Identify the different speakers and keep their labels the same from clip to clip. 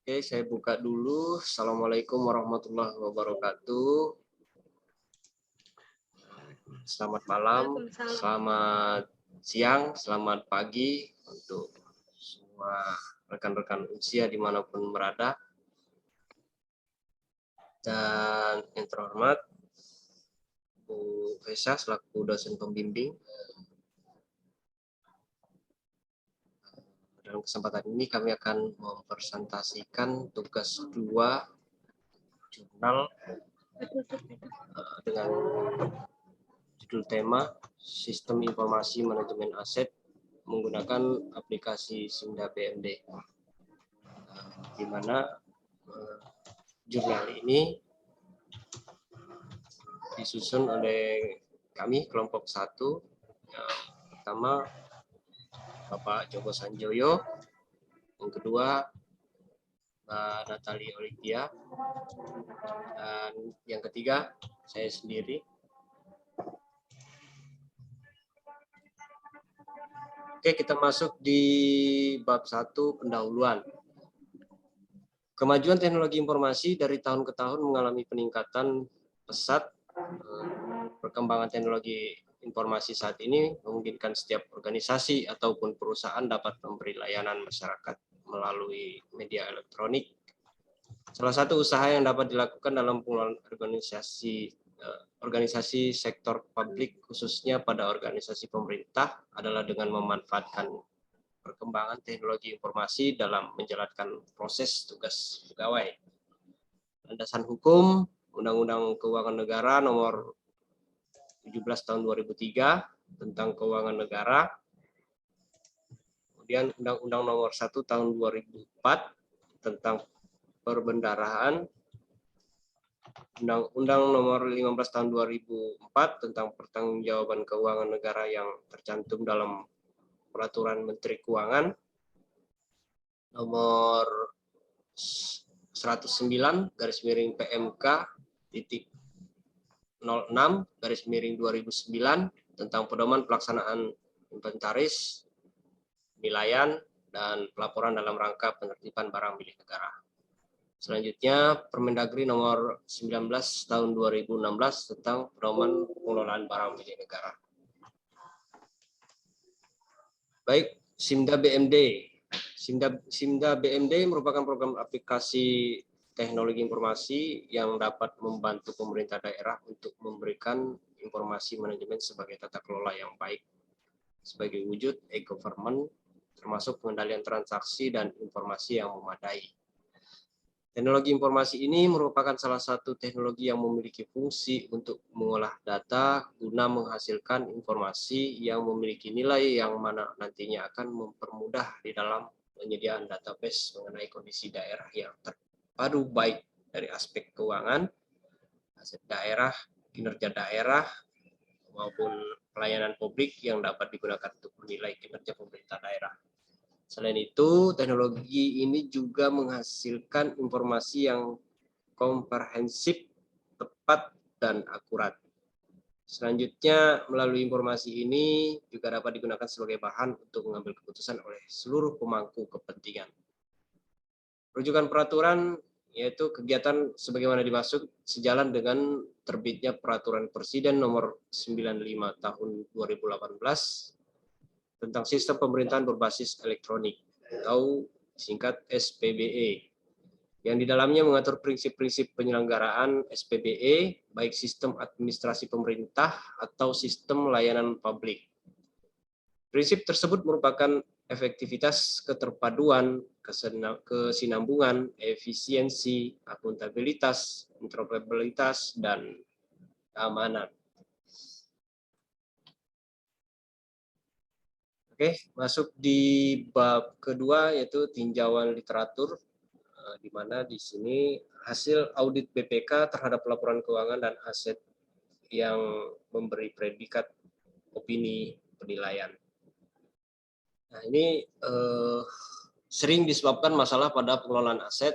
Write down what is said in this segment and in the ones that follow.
Speaker 1: Oke, saya buka dulu. Assalamualaikum warahmatullahi wabarakatuh. Selamat malam,
Speaker 2: Waalaikumsalam.
Speaker 1: selamat siang, selamat pagi untuk semua rekan-rekan usia dimanapun berada. Dan yang terhormat, Bu Reza selaku dosen pembimbing. Dalam kesempatan ini kami akan mempresentasikan tugas 2 jurnal dengan judul tema Sistem Informasi Manajemen Aset menggunakan aplikasi Simda BMD, di mana jurnal ini disusun oleh kami kelompok 1, yang pertama Bapak Joko Sanjoyo, yang kedua Mbak Natali Olivia, dan yang ketiga saya sendiri. Oke, kita masuk di bab 1 pendahuluan. Kemajuan teknologi informasi dari tahun ke tahun mengalami peningkatan pesat. Perkembangan teknologi informasi saat ini memungkinkan setiap organisasi ataupun perusahaan dapat memberi layanan masyarakat melalui media elektronik. Salah satu usaha yang dapat dilakukan dalam pengelolaan organisasi sektor publik, khususnya pada organisasi pemerintah, adalah dengan memanfaatkan perkembangan teknologi informasi dalam menjalankan proses tugas pegawai. Landasan hukum Undang-Undang Keuangan Negara Nomor 17 tahun 2003 tentang keuangan negara, kemudian Undang-Undang Nomor 1 tahun 2004 tentang perbendaharaan, Undang-Undang Nomor 15 tahun 2004 tentang pertanggungjawaban keuangan negara yang tercantum dalam Peraturan Menteri Keuangan Nomor 109/PMK titik 06/2009 tentang pedoman pelaksanaan inventaris, penilaian, dan pelaporan dalam rangka penertiban barang milik negara. Selanjutnya, Permendagri nomor 19 tahun 2016 tentang pedoman pengelolaan barang milik negara. Baik, Simda BMD. Simda BMD merupakan program aplikasi teknologi informasi yang dapat membantu pemerintah daerah untuk memberikan informasi manajemen sebagai tata kelola yang baik sebagai wujud e-government, termasuk pengendalian transaksi dan informasi yang memadai. Teknologi informasi ini merupakan salah satu teknologi yang memiliki fungsi untuk mengolah data guna menghasilkan informasi yang memiliki nilai yang mana nantinya akan mempermudah di dalam penyediaan database mengenai kondisi daerah yang terpadu baik dari aspek keuangan, aset daerah, kinerja daerah, maupun pelayanan publik yang dapat digunakan untuk menilai kinerja pemerintah daerah. Selain itu, teknologi ini juga menghasilkan informasi yang komprehensif, tepat, dan akurat. Selanjutnya, melalui informasi ini juga dapat digunakan sebagai bahan untuk mengambil keputusan oleh seluruh pemangku kepentingan. Rujukan peraturan yaitu kegiatan sebagaimana dimaksud sejalan dengan terbitnya Peraturan Presiden Nomor 95 Tahun 2018 tentang Sistem Pemerintahan Berbasis Elektronik atau singkat SPBE, yang di dalamnya mengatur prinsip-prinsip penyelenggaraan SPBE, baik sistem administrasi pemerintah atau sistem layanan publik. Prinsip tersebut merupakan efektivitas, keterpaduan, kesinambungan, efisiensi, akuntabilitas, interoperabilitas, dan keamanan. Oke, masuk di bab kedua yaitu tinjauan literatur, di mana di sini hasil audit BPK terhadap laporan keuangan dan aset yang memberi predikat opini penilaian. Nah, ini sering disebabkan masalah pada pengelolaan aset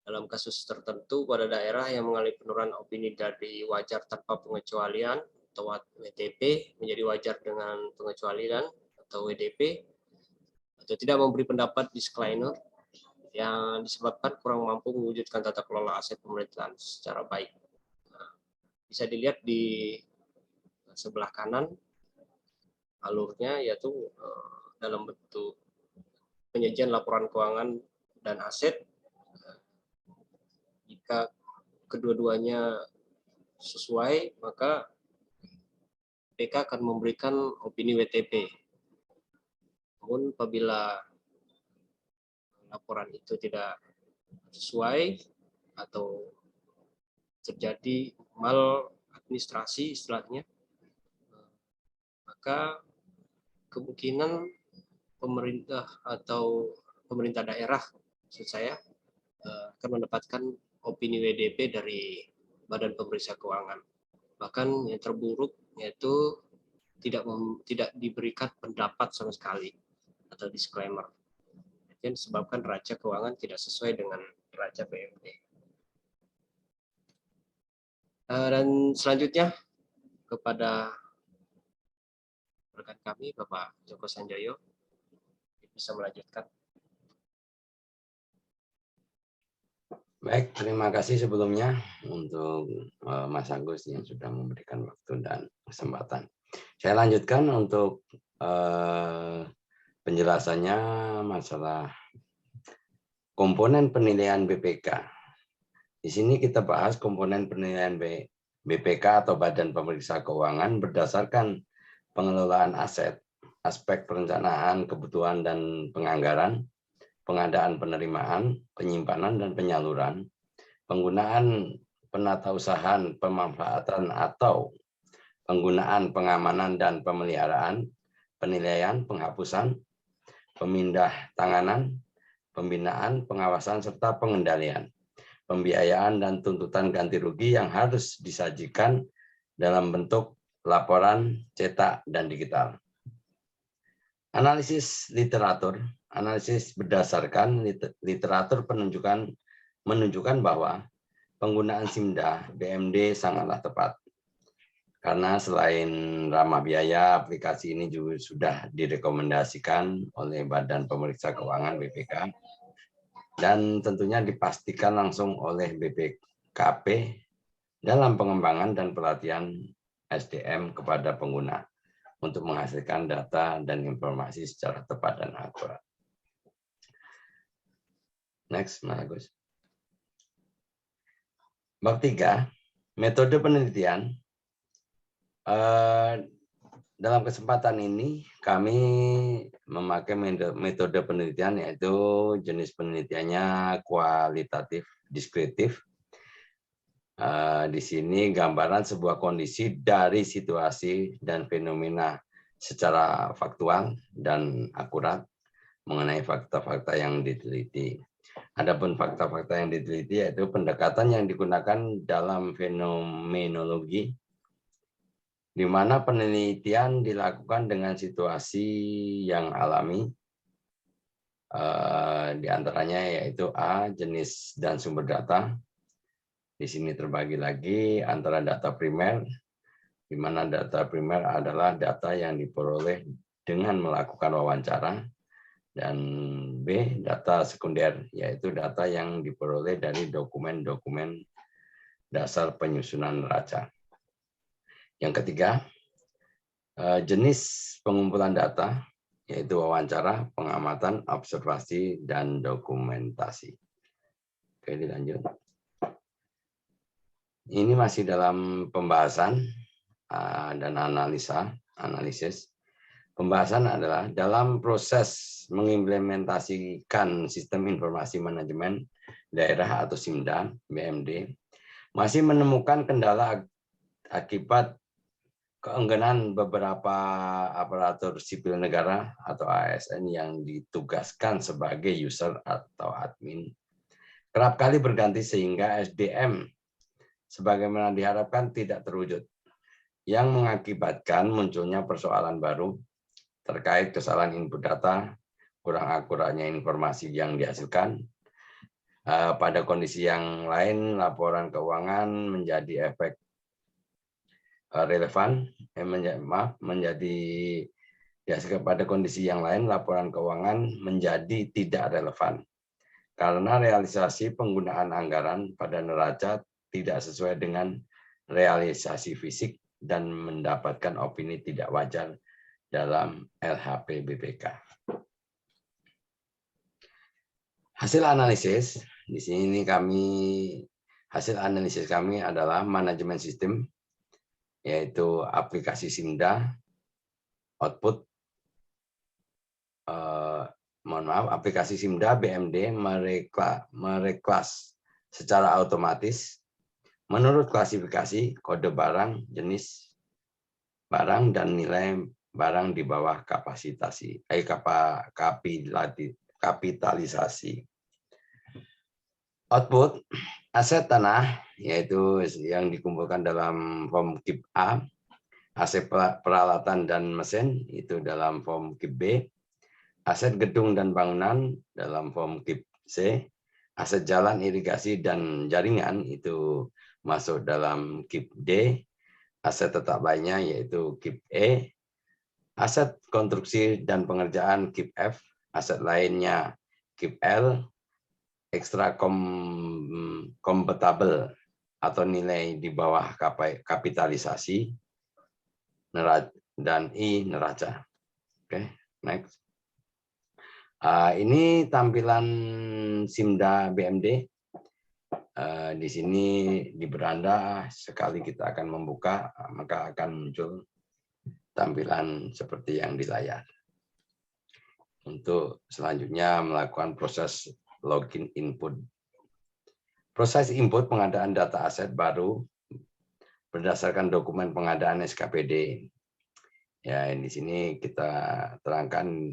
Speaker 1: dalam kasus tertentu pada daerah yang mengalami penurunan opini dari wajar tanpa pengecualian atau WTP menjadi wajar dengan pengecualian atau WDP, atau tidak memberi pendapat disclaimer yang disebabkan kurang mampu mewujudkan tata kelola aset pemerintahan secara baik. Nah, bisa dilihat di sebelah kanan alurnya, yaitu dalam bentuk penyajian laporan keuangan dan aset. Jika kedua-duanya sesuai, maka BPK akan memberikan opini WTP. Namun apabila laporan itu tidak sesuai atau terjadi maladministrasi istilahnya, maka kemungkinan pemerintah atau pemerintah daerah, maksud saya, akan mendapatkan opini WDP dari Badan Pemeriksa Keuangan. Bahkan yang terburuk yaitu tidak diberikan pendapat sama sekali atau disclaimer. Yang disebabkan neraca keuangan tidak sesuai dengan neraca BMD. Dan selanjutnya kepada rekan kami Bapak Joko Sanjoyo, bisa melanjutkan.
Speaker 2: Baik, terima kasih sebelumnya untuk Mas Agus yang sudah memberikan waktu dan kesempatan. Saya lanjutkan untuk penjelasannya masalah komponen penilaian BPK. Di sini kita bahas komponen penilaian BPK atau Badan Pemeriksa Keuangan berdasarkan pengelolaan aset, aspek perencanaan, kebutuhan dan penganggaran, pengadaan penerimaan, penyimpanan dan penyaluran, penggunaan penatausahaan, pemanfaatan atau penggunaan pengamanan dan pemeliharaan, penilaian, penghapusan, pemindah tanganan, pembinaan, pengawasan, serta pengendalian, pembiayaan dan tuntutan ganti rugi yang harus disajikan dalam bentuk laporan cetak dan digital. Analisis literatur, analisis berdasarkan literatur menunjukkan bahwa penggunaan SIMDA BMD sangatlah tepat. Karena selain ramah biaya, aplikasi ini juga sudah direkomendasikan oleh Badan Pemeriksa Keuangan BPK dan tentunya dipastikan langsung oleh BPKP dalam pengembangan dan pelatihan SDM kepada pengguna untuk menghasilkan data dan informasi secara tepat dan akurat. Next, Mas Agus. Bab 3, metode penelitian. Dalam kesempatan ini kami memakai metode penelitian yaitu jenis penelitiannya kualitatif deskriptif. Di sini gambaran sebuah kondisi dari situasi dan fenomena secara faktual dan akurat mengenai fakta-fakta yang diteliti. Adapun fakta-fakta yang diteliti yaitu pendekatan yang digunakan dalam fenomenologi, di mana penelitian dilakukan dengan situasi yang alami, di antaranya yaitu A, jenis dan sumber data. Di sini terbagi lagi antara data primer, di mana data primer adalah data yang diperoleh dengan melakukan wawancara, dan B, data sekunder, yaitu data yang diperoleh dari dokumen-dokumen dasar penyusunan neraca. Yang ketiga, jenis pengumpulan data, yaitu wawancara, pengamatan, observasi, dan dokumentasi. Oke, dilanjut. Ini masih dalam pembahasan dan analisis. Pembahasan adalah dalam proses mengimplementasikan sistem informasi manajemen daerah atau SIMDA, BMD, masih menemukan kendala akibat keengganan beberapa aparatur sipil negara atau ASN yang ditugaskan sebagai user atau admin kerap kali berganti sehingga SDM sebagaimana diharapkan tidak terwujud, yang mengakibatkan munculnya persoalan baru terkait kesalahan input data, kurang akuratnya informasi yang dihasilkan. Pada kondisi yang lain, laporan keuangan menjadi efek relevan, pada kondisi yang lain laporan keuangan menjadi tidak relevan karena realisasi penggunaan anggaran pada neraca tidak sesuai dengan realisasi fisik dan mendapatkan opini tidak wajar dalam LHP BPK. Hasil analisis di sini hasil analisis kami adalah manajemen sistem, yaitu aplikasi SIMDA, output aplikasi SIMDA BMD mereklas secara otomatis menurut klasifikasi kode barang, jenis barang, dan nilai barang di bawah kapitalisasi. Output aset tanah, yaitu yang dikumpulkan dalam form KIP A, aset peralatan dan mesin itu dalam form KIP B, aset gedung dan bangunan dalam form KIP C, aset jalan, irigasi, dan jaringan itu masuk dalam KIP D, aset tetap lainnya yaitu KIP E, aset konstruksi dan pengerjaan KIP F, aset lainnya KIP L, ekstra kompatibel atau nilai di bawah kapitalisasi, dan I neraca. Oke, next. Ini tampilan SIMDA BMD. Di sini di beranda sekali kita akan membuka, maka akan muncul tampilan seperti yang di layar. Untuk selanjutnya melakukan proses login input. Proses input pengadaan data aset baru berdasarkan dokumen pengadaan SKPD. Ya, di sini kita terangkan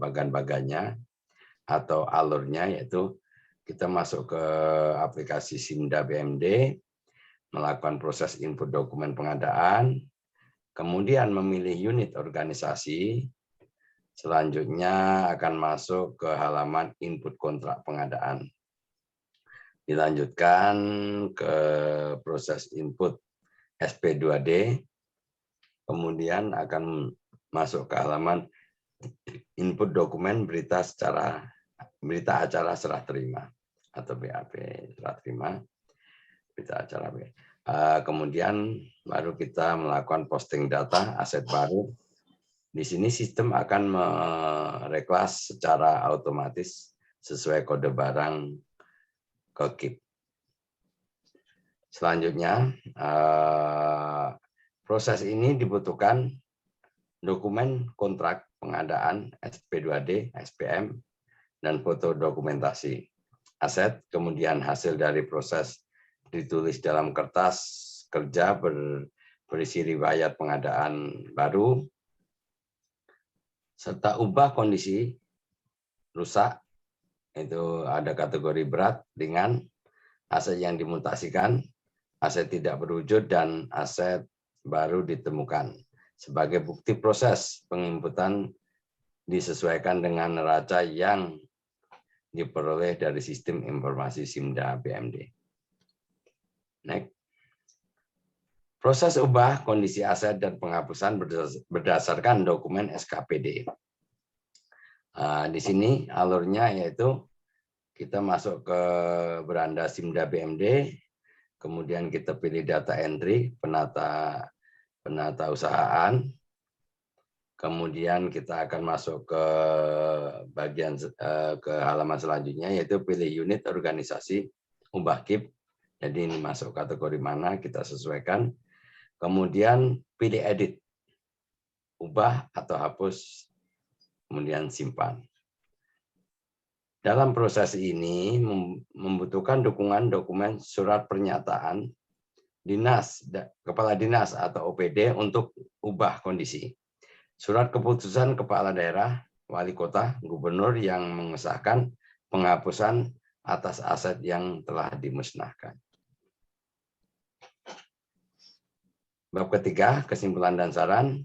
Speaker 2: bagan-bagannya atau alurnya, yaitu kita masuk ke aplikasi SIMDA BMD, melakukan proses input dokumen pengadaan, kemudian memilih unit organisasi, selanjutnya akan masuk ke halaman input kontrak pengadaan. Dilanjutkan ke proses input SP2D, kemudian akan masuk ke halaman input dokumen berita acara serah terima atau BAP serah terima, berita acara B. Kemudian baru kita melakukan posting data aset baru. Di sini sistem akan mereklas secara otomatis sesuai kode barang ke KIP. Selanjutnya, proses ini dibutuhkan dokumen kontrak pengadaan SP2D, SPM, dan foto dokumentasi aset, kemudian hasil dari proses ditulis dalam kertas kerja berisi riwayat pengadaan baru, serta ubah kondisi rusak, itu ada kategori berat, ringan, aset yang dimutasikan, aset tidak berwujud, dan aset baru ditemukan. Sebagai bukti proses penginputan disesuaikan dengan neraca yang diperoleh dari sistem informasi SIMDA BMD. Next. Proses ubah kondisi aset dan penghapusan berdasarkan dokumen SKPD. Di sini alurnya yaitu kita masuk ke beranda SIMDA BMD, kemudian kita pilih data entry, penata usahaan, kemudian kita akan masuk ke bagian ke halaman selanjutnya, yaitu pilih unit organisasi, ubah KIP. Jadi ini masuk kategori mana, kita sesuaikan. Kemudian pilih edit, ubah atau hapus, kemudian simpan. Dalam proses ini membutuhkan dukungan dokumen surat pernyataan dinas, kepala dinas atau OPD untuk ubah kondisi. Surat keputusan kepala daerah, wali kota, gubernur yang mengesahkan penghapusan atas aset yang telah dimusnahkan. Bab ketiga, kesimpulan dan saran.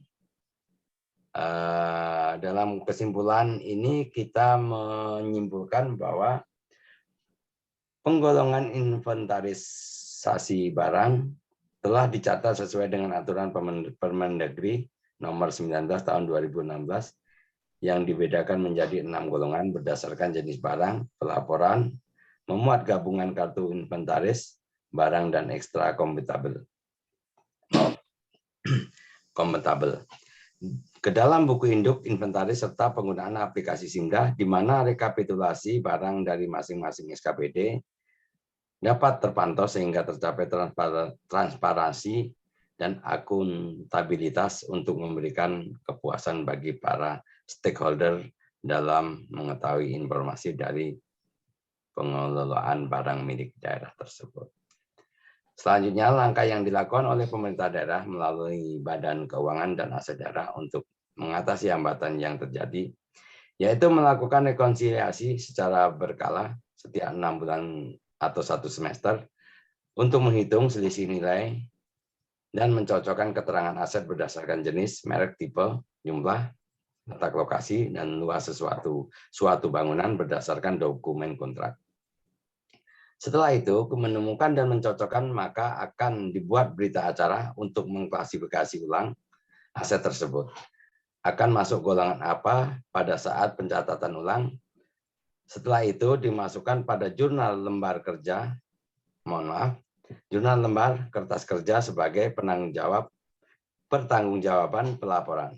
Speaker 2: Dalam kesimpulan ini kita menyimpulkan bahwa penggolongan inventarisasi barang telah dicatat sesuai dengan aturan Permendagri nomor 19 tahun 2016 yang dibedakan menjadi 6 golongan berdasarkan jenis barang, pelaporan, memuat gabungan kartu inventaris, barang dan ekstra kompatibel. Ke dalam buku induk inventaris serta penggunaan aplikasi Simda, di mana rekapitulasi barang dari masing-masing SKPD dapat terpantau sehingga tercapai transparansi dan akuntabilitas untuk memberikan kepuasan bagi para stakeholder dalam mengetahui informasi dari pengelolaan barang milik daerah tersebut. Selanjutnya, langkah yang dilakukan oleh pemerintah daerah melalui Badan Keuangan dan Aset Daerah untuk mengatasi hambatan yang terjadi, yaitu melakukan rekonsiliasi secara berkala setiap 6 bulan atau 1 semester untuk menghitung selisih nilai dan mencocokkan keterangan aset berdasarkan jenis, merek, tipe, jumlah, letak lokasi, dan luas suatu bangunan berdasarkan dokumen kontrak. Setelah itu, menemukan dan mencocokkan, maka akan dibuat berita acara untuk mengklasifikasi ulang aset tersebut. Akan masuk golongan apa pada saat pencatatan ulang. Setelah itu dimasukkan pada jurnal lembar kerja, jurnal lembar kertas kerja sebagai pertanggungjawaban pelaporan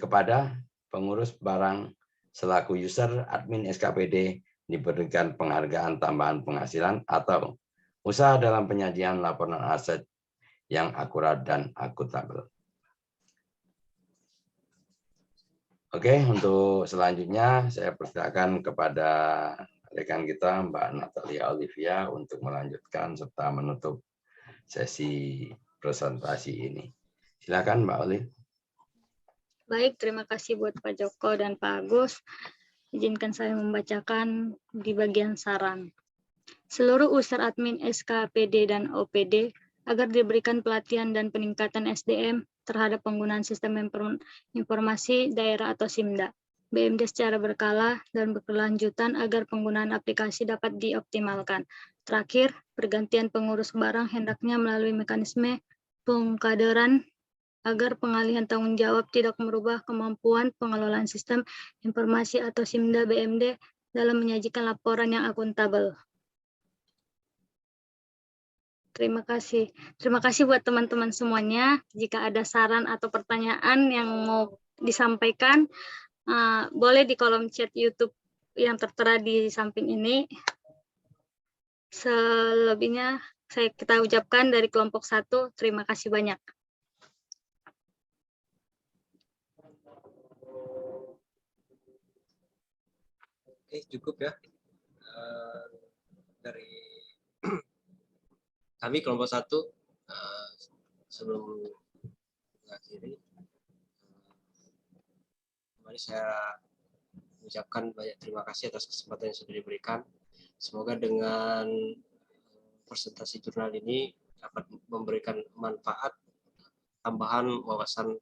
Speaker 2: kepada pengurus barang selaku user admin SKPD diberikan penghargaan tambahan penghasilan atau usaha dalam penyajian laporan aset yang akurat dan akuntabel. Oke, untuk selanjutnya saya persilakan kepada rekan kita Mbak Natalia Olivia untuk melanjutkan serta menutup sesi presentasi ini. Silakan Mbak Oli.
Speaker 3: Baik, terima kasih buat Pak Joko dan Pak Agus. Izinkan saya membacakan di bagian saran. Seluruh user admin SKPD dan OPD agar diberikan pelatihan dan peningkatan SDM terhadap penggunaan sistem informasi daerah atau SIMDA, BMD secara berkala dan berkelanjutan agar penggunaan aplikasi dapat dioptimalkan. Terakhir, pergantian pengurus barang hendaknya melalui mekanisme pengkaderan agar pengalihan tanggung jawab tidak merubah kemampuan pengelolaan sistem informasi atau SIMDA BMD dalam menyajikan laporan yang akuntabel. Terima kasih. Terima kasih buat teman-teman semuanya. Jika ada saran atau pertanyaan yang mau disampaikan, boleh di kolom chat YouTube yang tertera di samping ini. Selebihnya kita ucapkan dari kelompok 1, terima kasih banyak.
Speaker 1: Oke, cukup ya. Dari kami kelompok 1, sebelum mengakhiri, mari saya mengucapkan banyak terima kasih atas kesempatan yang sudah diberikan. Semoga dengan presentasi jurnal ini dapat memberikan manfaat, tambahan wawasan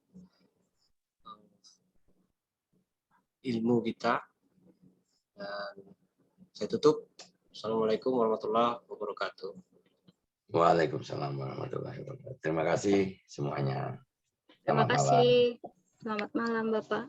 Speaker 1: ilmu kita. Dan saya tutup. Assalamualaikum warahmatullahi wabarakatuh.
Speaker 2: Waalaikumsalam warahmatullahi wabarakatuh. Terima kasih semuanya.
Speaker 3: Terima kasih. Selamat malam, Bapak.